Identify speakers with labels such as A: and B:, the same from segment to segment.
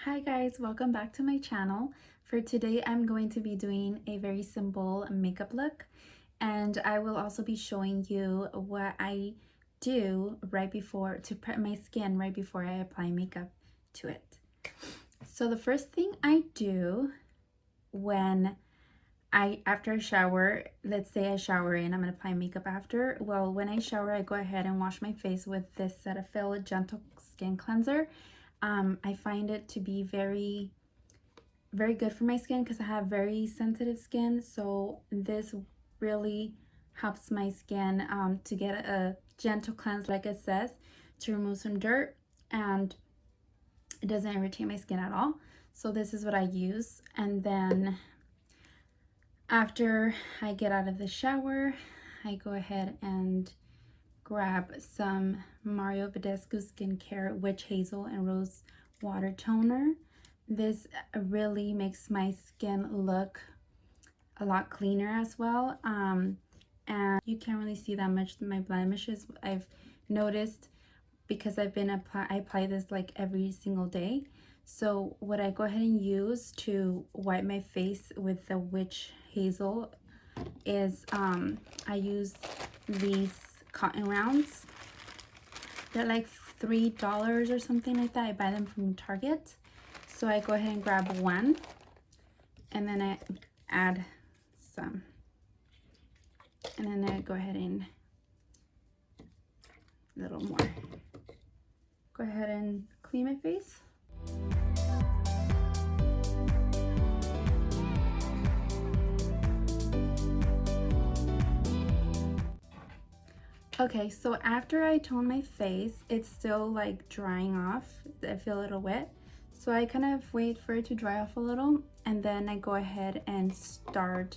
A: Hi guys, welcome back to my channel. For today, I'm going to be doing a very simple makeup look, and I will also be showing you what I do right before to prep my skin right before I apply makeup to it. So the first thing I do when after a shower, let's say I shower and I'm gonna apply makeup after. Well, when I shower, I go ahead and wash my face with this Cetaphil Gentle Skin Cleanser. I find it to be very good for my skin because I have very sensitive skin. So this really helps my skin to get a gentle cleanse, like it says, to remove some dirt, and it doesn't irritate my skin at all. So this is what I use. And then after I get out of the shower, I go ahead and grab some Mario Badescu Skincare Witch Hazel and Rose Water Toner. This really makes my skin look a lot cleaner as well. And you can't really see that much my blemishes, I've noticed, because I apply this like every single day. So what I go ahead and use to wipe my face with the Witch Hazel is I use these cotton rounds. They're like $3 or something like that. I buy them from Target. So I go ahead and grab one, and then I add some, and then I go ahead and a little more. Go ahead and clean my face. Okay, so after I tone my face, it's still like drying off. I feel a little wet. So I kind of wait for it to dry off a little, and then I go ahead and start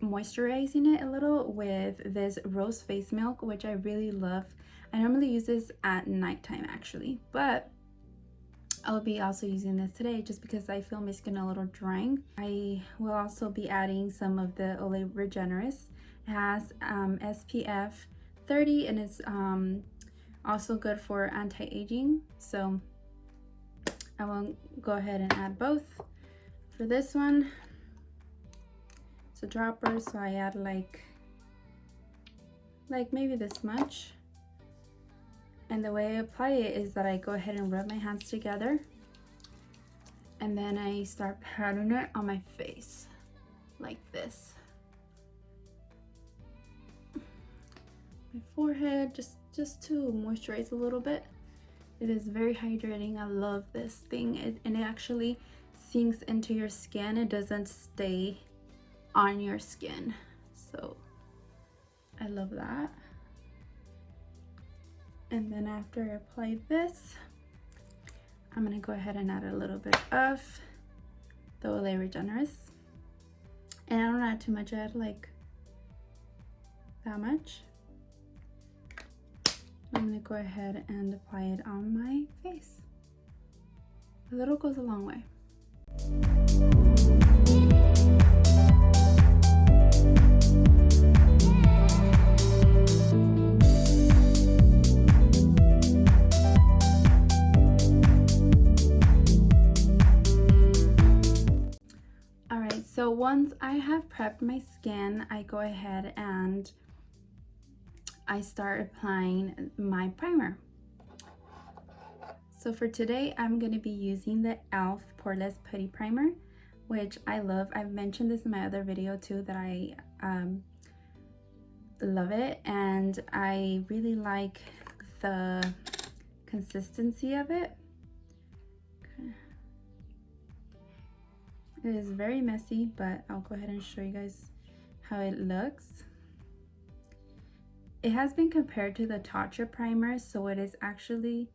A: moisturizing it a little with this rose face milk, which I really love. I normally use this at nighttime actually, but I'll be also using this today just because I feel my skin a little drying. I will also be adding some of the Olay Regenerist. It has SPF 30, and it's also good for anti-aging. So I will go ahead and add both. For this one, it's a dropper, so I add like maybe this much. And the way I apply it is that I go ahead and rub my hands together, and then I start patting it on my face like this. My forehead, just to moisturize a little bit. It is very hydrating. I love this thing, and it actually sinks into your skin. It doesn't stay on your skin, so I love that. And then after I apply this, I'm gonna go ahead and add a little bit of the Olay Regenerist, and I don't add too much. I add like that much. I'm gonna go ahead and apply it on my face. A little goes a long way. All right, so once I have prepped my skin, I go ahead and I start applying my primer. So for today, I'm going to be using the e.l.f. Poreless Putty Primer, which I love. I've mentioned this in my other video too, that I love it, and I really like the consistency of it. It is very messy, but I'll go ahead and show you guys how it looks. It has been compared to the Tatcha primer, so it is actually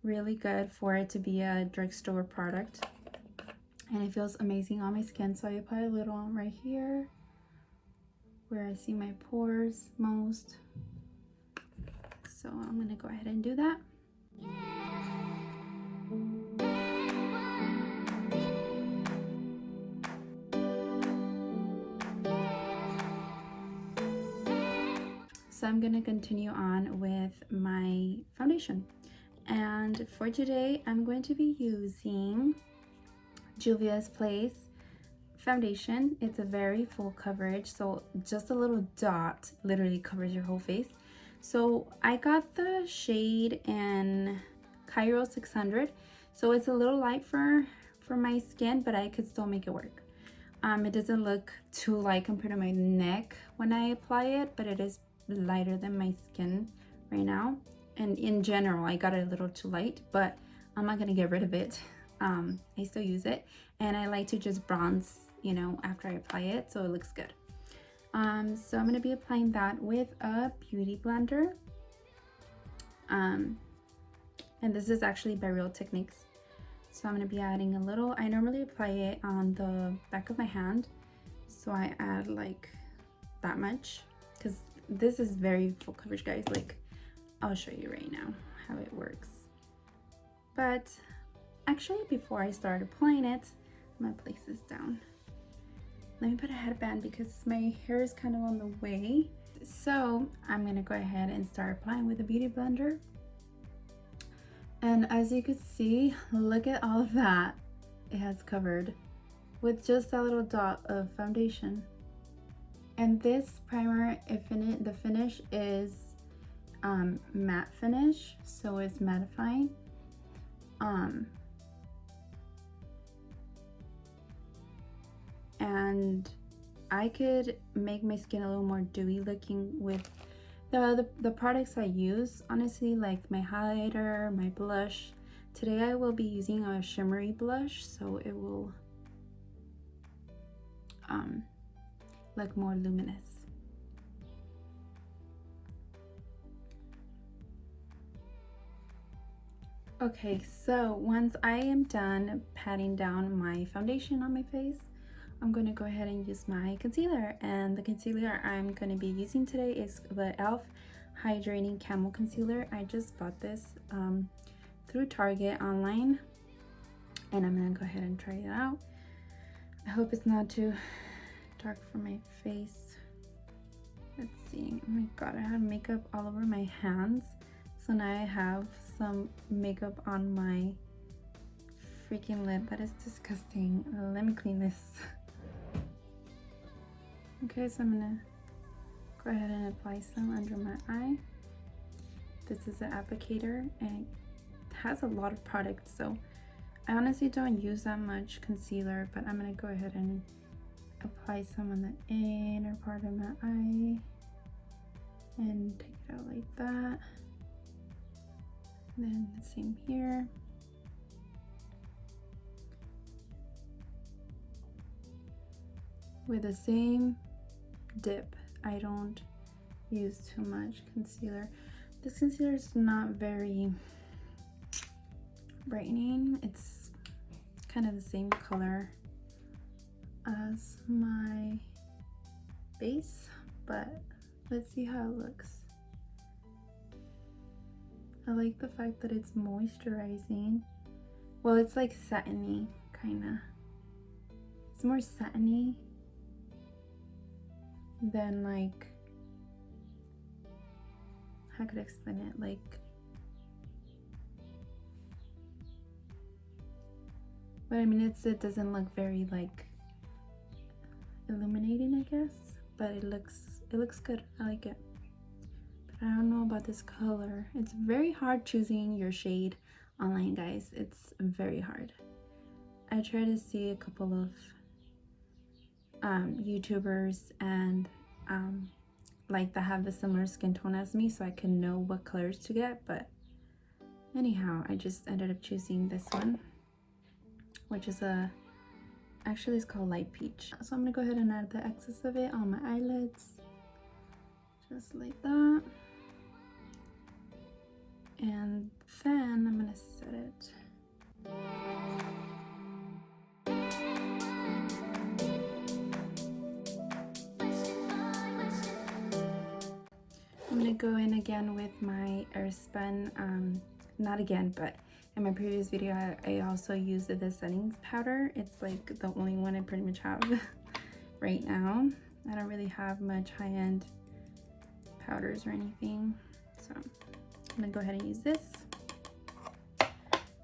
A: really good for it to be a drugstore product, and it feels amazing on my skin. So I apply a little on right here where I see my pores most. So I'm gonna go ahead and do that. So I'm gonna continue on with my foundation. And for today, I'm going to be using Juvia's Place foundation. It's a very full coverage, so just a little dot literally covers your whole face. So I got the shade in Cairo 600, so it's a little light for my skin, but I could still make it work. It doesn't look too light compared to my neck when I apply it, but it is lighter than my skin right now. And in general, I got it a little too light, but I'm not gonna get rid of it. I still use it, and I like to just bronze, you know, after I apply it, so it looks good. So I'm gonna be applying that with a beauty blender. And this is actually by Real Techniques. So I'm gonna be adding a little. I normally apply it on the back of my hand, so I add like that much, because this is very full coverage, guys. Like, I'll show you right now how it works. But actually, before I start applying it, I'm gonna place this down. Let me put a headband because my hair is kind of on the way. So I'm gonna go ahead and start applying with a beauty blender. And as you can see, look at all of that it has covered with just that little dot of foundation. And this primer, the finish is matte finish, so it's mattifying. And I could make my skin a little more dewy looking with the products I use, honestly, like my highlighter, my blush. Today I will be using a shimmery blush, so it will look more luminous. Okay, so once I am done patting down my foundation on my face, I'm going to go ahead and use my concealer. And the concealer I'm going to be using today is the e.l.f. Hydrating Camel Concealer. I just bought this through Target online, and I'm going to go ahead and try it out. I hope it's not too dark for my face. Let's see. Oh my god, I have makeup all over my hands. So now I have some makeup on my freaking lip. That is disgusting. Let me clean this. Okay, so I'm gonna go ahead and apply some under my eye. This is an applicator, and it has a lot of products, so I honestly don't use that much concealer, but I'm gonna go ahead and apply some on the inner part of my eye and take it out like that. And then the same here. With the same dip. I don't use too much concealer. This concealer is not very brightening. It's kind of the same color as my base, but let's see how it looks. I like the fact that it's moisturizing. Well, it's like satiny, kinda. It's more satiny than, like, how could I explain it? Like, but I mean, it doesn't look very like illuminating, I guess, but it looks good. I like it. But I don't know about this color. It's very hard choosing your shade online, guys. It's very hard. I try to see a couple of YouTubers and like that have a similar skin tone as me, so I can know what colors to get. But anyhow, I just ended up choosing this one, which is actually it's called Light Peach. So I'm gonna go ahead and add the excess of it on my eyelids, just like that. And then I'm gonna set it. I'm gonna go in again with my Airspun, not again, but in my previous video I also used the setting powder. It's like the only one I pretty much have right now. I don't really have much high-end powders or anything, so I'm gonna go ahead and use this.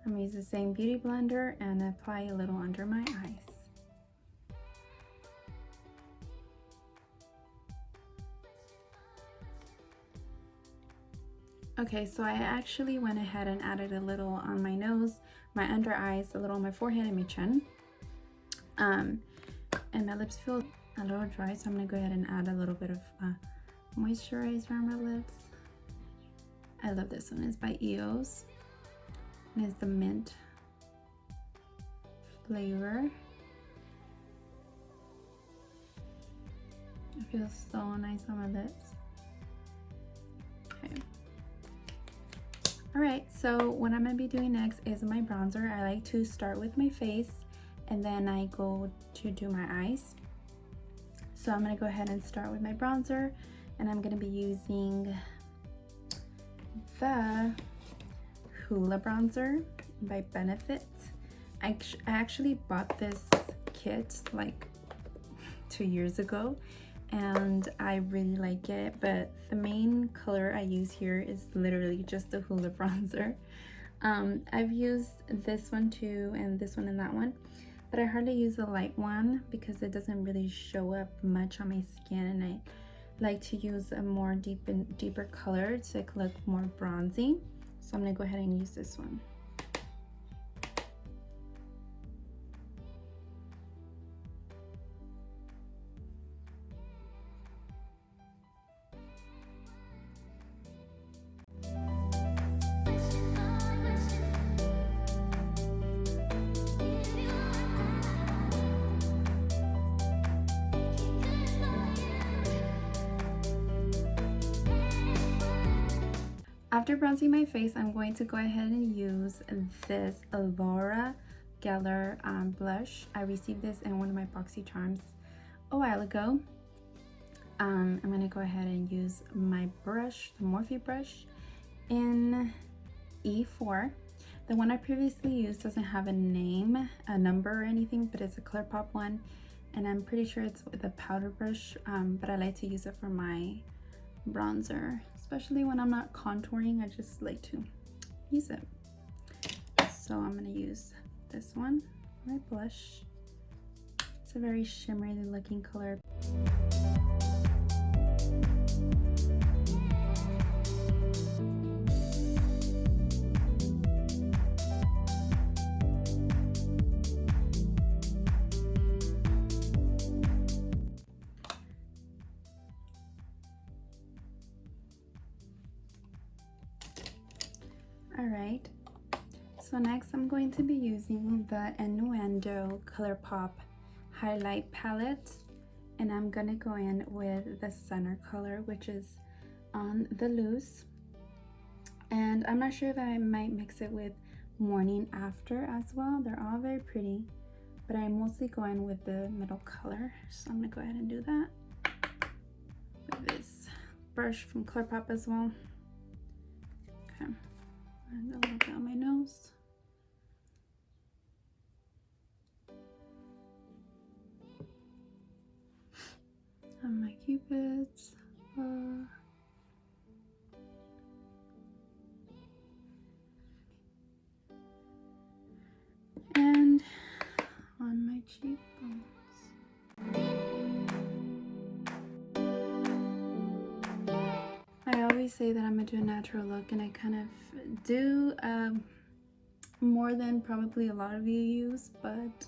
A: I'm gonna use the same beauty blender and apply a little under my eyes. Okay, so I actually went ahead and added a little on my nose, my under eyes, a little on my forehead and my chin. And my lips feel a little dry, so I'm gonna go ahead and add a little bit of moisturizer on my lips. I love this one. It's by EOS. And it's the mint flavor. It feels so nice on my lips. Okay. Alright, so what I'm going to be doing next is my bronzer. I like to start with my face and then I go to do my eyes. So I'm going to go ahead and start with my bronzer, and I'm going to be using the Hoola bronzer by Benefit. I actually bought this kit like 2 years ago and I really like it, but the main color I use here is literally just the Hoola bronzer. I've used this one too, and this one and that one, but I hardly use the light one because it doesn't really show up much on my skin, and I like to use a more deeper color to look more bronzy. So I'm gonna go ahead and use this one. After bronzing my face, I'm going to go ahead and use this Laura Geller blush. I received this in one of my Boxy Charms a while ago. I'm going to go ahead and use my brush, the Morphe brush in E4. The one I previously used doesn't have a name, a number or anything, but it's a ColourPop one, and I'm pretty sure it's with a powder brush, but I like to use it for my bronzer. Especially when I'm not contouring, I just like to use it. So I'm going to use this one, my blush. It's a very shimmery looking color. Alright, so next I'm going to be using the Innuendo ColourPop highlight palette, and I'm gonna go in with the center color, which is on the loose, and I'm not sure if I might mix it with Morning After as well. They're all very pretty, but I mostly go in with the middle color, so I'm gonna go ahead and do that with this brush from ColourPop as well. Okay. And a little bit on my nose. On my cupids. And on my cheekbones. I always say that I'm gonna do a natural look, and I kind of do more than probably a lot of you use, but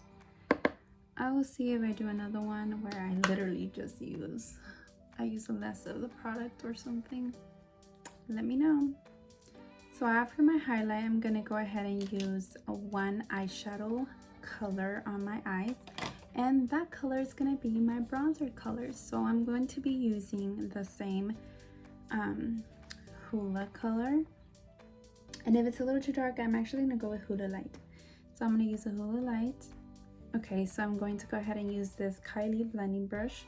A: I will see if I do another one where I literally just use less of the product or something. Let me know. So after my highlight, I'm gonna go ahead and use one eyeshadow color on my eyes, and that color is gonna be my bronzer color. So I'm going to be using the same Hoola color, and if it's a little too dark, I'm actually gonna go with Hoola Light. So I'm gonna use a Hoola Light. Okay, so I'm going to go ahead and use this Kylie blending brush.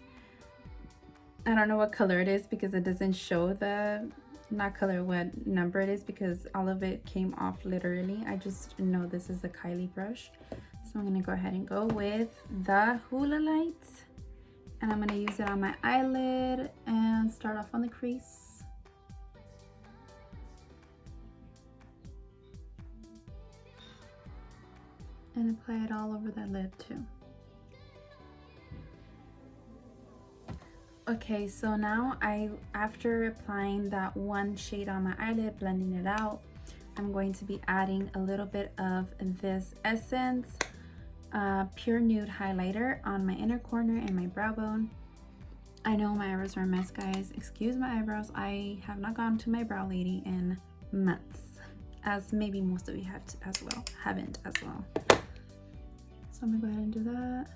A: I don't know what color it is because it doesn't show the, not color, what number it is, because all of it came off literally. I just know this is a Kylie brush. So I'm gonna go ahead and go with the Hoola Light, and I'm gonna use it on my eyelid and start off on the crease. and apply it all over the lid too. Okay, so now after applying that one shade on my eyelid, blending it out, I'm going to be adding a little bit of this Essence Pure Nude highlighter on my inner corner and my brow bone. I know my eyebrows are a mess, guys. Excuse my eyebrows. I have not gone to my brow lady in months, as maybe most of you haven't as well. So I'm gonna go ahead and do that.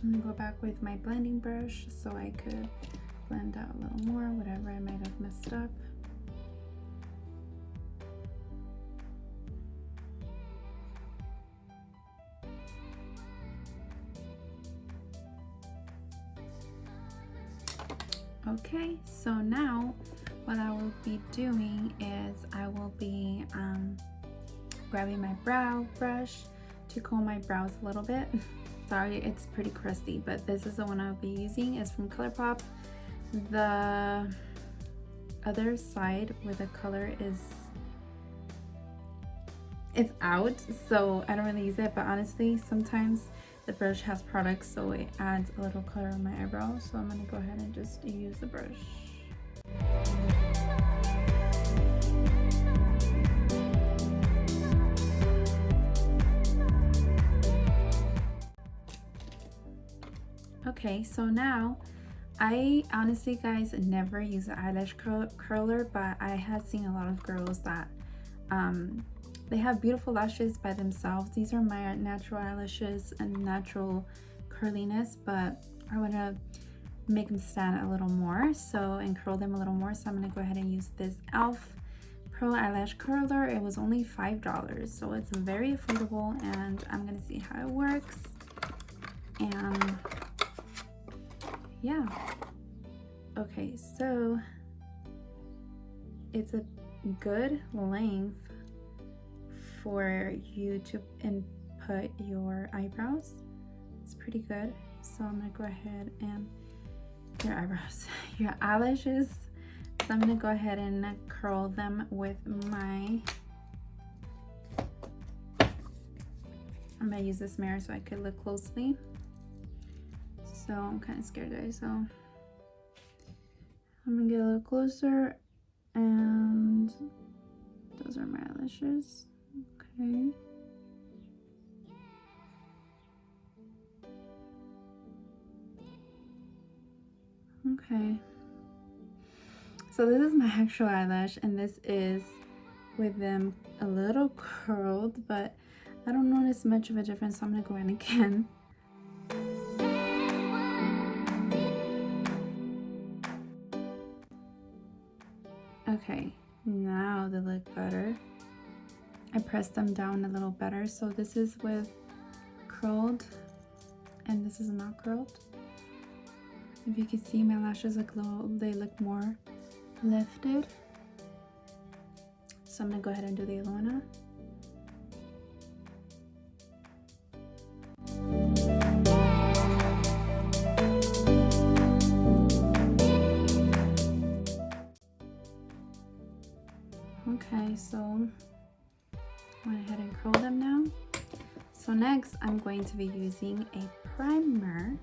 A: I'm gonna go back with my blending brush so I could blend out a little more, whatever I might have messed up. Okay, so now what I will be doing is I will be grabbing my brow brush to comb my brows a little bit. Sorry, it's pretty crusty, but this is the one I'll be using. It's from ColourPop. The other side where the color is, it's out, so I don't really use it, but honestly, sometimes the brush has products, so it adds a little color on my eyebrow. So I'm gonna go ahead and just use the brush. Okay, so now I honestly, guys, never use an eyelash curler, but I have seen a lot of girls that they have beautiful lashes by themselves. These are my natural eyelashes and natural curliness, but I want to make them stand a little more, so, and curl them a little more. So I'm going to go ahead and use this e.l.f. Pro Eyelash Curler. It was only $5, so it's very affordable, and I'm going to see how it works. And yeah, okay, so it's a good length for you to input your eyebrows. It's pretty good. So I'm gonna go ahead and your eyelashes. So I'm gonna go ahead and curl them with my, I'm gonna use this mirror so I could look closely. So I'm kind of scared, guys, so I'm gonna get a little closer, and those are my eyelashes. Okay. Okay. So this is my actual eyelash, and this is with them a little curled, but I don't notice much of a difference, so I'm gonna go in again. Okay, now they look better. I pressed them down a little better. So this is with curled, and this is not curled. If you can see, my lashes look they look more lifted. So I'm gonna go ahead and do the other one now. Okay, so I went ahead and curl them now. So next I'm going to be using a primer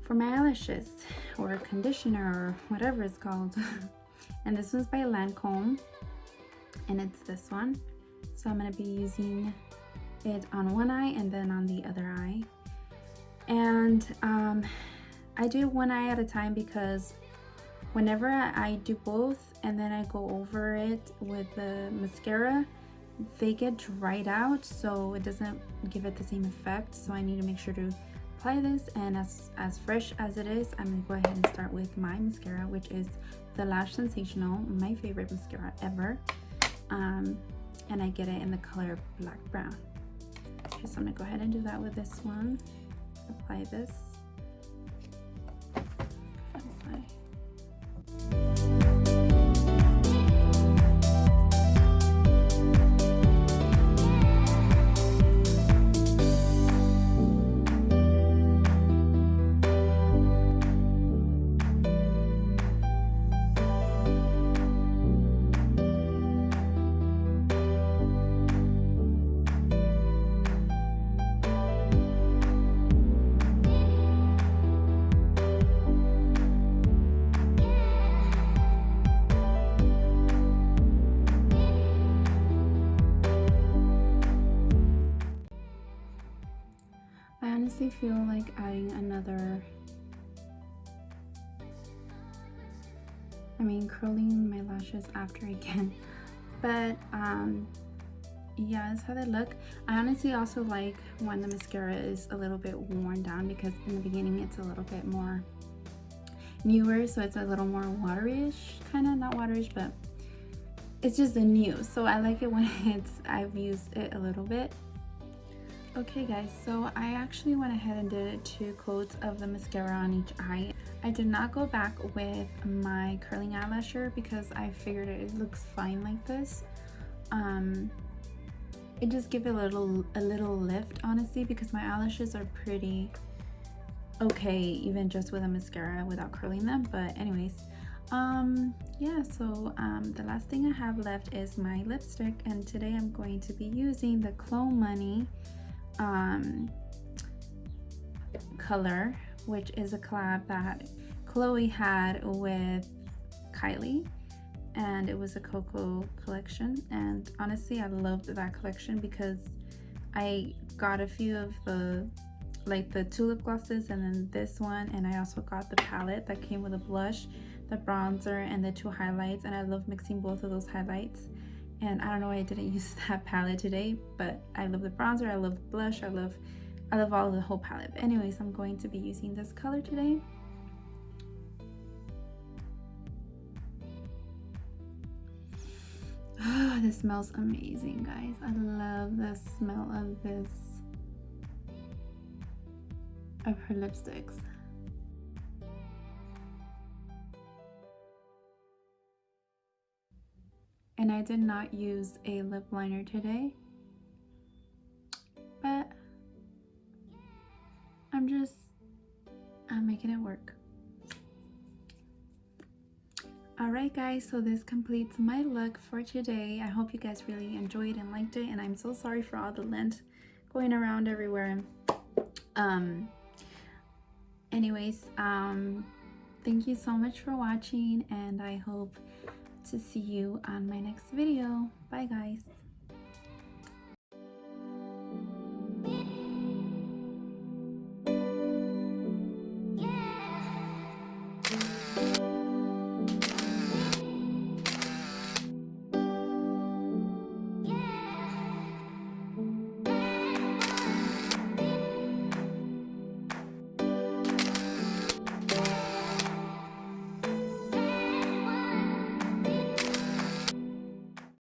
A: for my eyelashes, or a conditioner, or whatever it's called. And this one's by Lancome, and it's this one. So I'm going to be using it on one eye and then on the other eye. And I do one eye at a time, because whenever I do both and then I go over it with the mascara, they get dried out, so it doesn't give it the same effect. So I need to make sure to apply this, and as fresh as it is, I'm gonna go ahead and start with my mascara, which is the Lash Sensational, my favorite mascara ever. And I get it in the color black brown. Okay, so I'm gonna go ahead and do that with this one. Apply this. Apply. really feel like adding another, curling my lashes after again. But yeah, that's how they look. I honestly also like when the mascara is a little bit worn down, because in the beginning it's a little bit more newer, so it's a little more waterish, kind of, not waterish, but it's just a new, so I like it when I've used it a little bit. Okay guys, so I actually went ahead and did 2 coats of the mascara on each eye. I did not go back with my curling eyelasher because I figured it looks fine like this. It just gives it a little lift, honestly, because my eyelashes are pretty okay even just with a mascara without curling them. But anyways, yeah, so the last thing I have left is my lipstick, and today I'm going to be using the Clo Money color, which is a collab that Chloe had with Kylie, and it was a Cocoa collection. And honestly, I loved that collection because I got a few of the two lip glosses and then this one, and I also got the palette that came with a blush, the bronzer, and the 2 highlights, and I love mixing both of those highlights. And I don't know why I didn't use that palette today, but I love the bronzer, I love the blush, I love all of the whole palette. But anyways, I'm going to be using this color today. Oh, this smells amazing, guys. I love the smell of this, of her lipsticks. And I did not use a lip liner today, but I'm making it work. Alright guys, so this completes my look for today. I hope you guys really enjoyed and liked it, and I'm so sorry for all the lint going around everywhere. Anyways, thank you so much for watching, and I hope to see you on my next video. Bye guys.